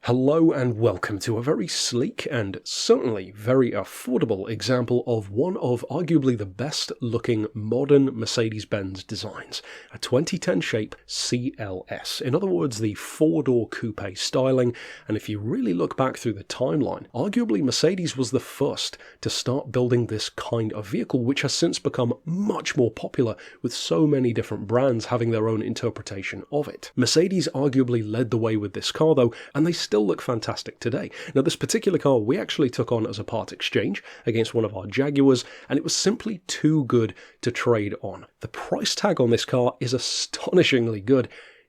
Hello and welcome to a very sleek and certainly very affordable example of one of arguably the best looking modern Mercedes-Benz designs, a 2010 shape CLS. In other words, the four-door coupe styling, and if you really look back through the timeline, arguably Mercedes was the first to start building this kind of vehicle, which has since become much more popular with so many different brands having their own interpretation of it. Mercedes arguably led the way with this car though, and they still look fantastic today. Now, this particular car we actually took on as a part exchange against one of our Jaguars, and it was simply too good to trade on. The price tag on this car is astonishingly good.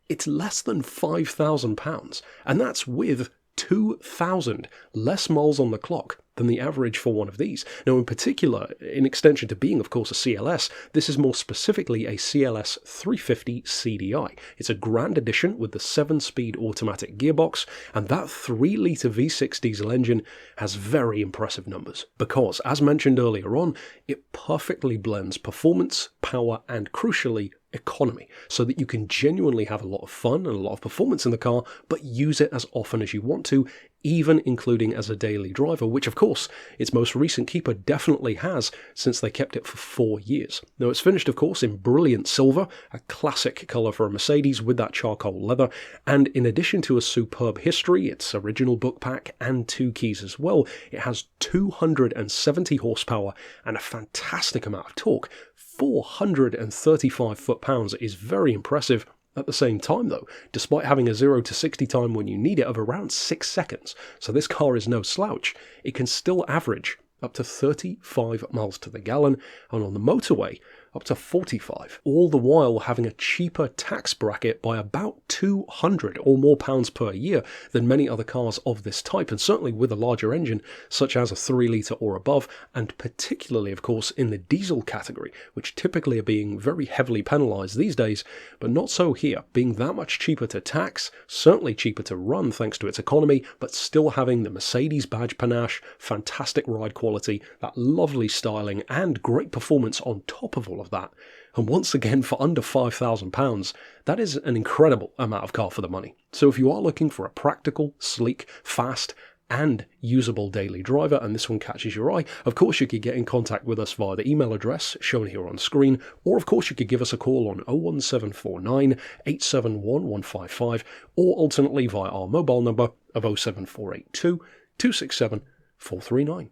It's less than £5,000, and that's with 2,000 less miles on the clock than the average for one of these. Now, in particular, in extension to being, of course, a CLS, this is more specifically a CLS 350 CDI. It's a grand addition with the 7-speed automatic gearbox, and that 3-litre V6 diesel engine has very impressive numbers, because, as mentioned earlier on, it perfectly blends performance, power, and crucially, economy, so that you can genuinely have a lot of fun and a lot of performance in the car, but use it as often as you want to, even including as a daily driver, which of course its most recent keeper definitely has, since they kept it for 4 years. Now, it's finished of course in brilliant silver, a classic colour for a Mercedes with that charcoal leather, and in addition to a superb history, its original book pack and 2 keys as well, it has 270 horsepower and a fantastic amount of torque. 435 foot-pounds is very impressive. At the same time though, despite having a 0 to 60 time when you need it of around 6 seconds, so this car is no slouch, it can still average up to 35 miles to the gallon, and on the motorway up to 45, all the while having a cheaper tax bracket by about 200 or more pounds per year than many other cars of this type, and certainly with a larger engine such as a 3-litre or above, and particularly of course in the diesel category, which typically are being very heavily penalised these days, but not so here, being that much cheaper to tax, certainly cheaper to run thanks to its economy, but still having the Mercedes badge panache, fantastic ride quality, that lovely styling, and great performance on top of all of that. And once again, for under £5,000, that is an incredible amount of car for the money. So if you are looking for a practical, sleek, fast, and usable daily driver, and this one catches your eye, of course you could get in contact with us via the email address shown here on screen, or of course you could give us a call on 01749 871 155, or alternately via our mobile number of 07482 267 439.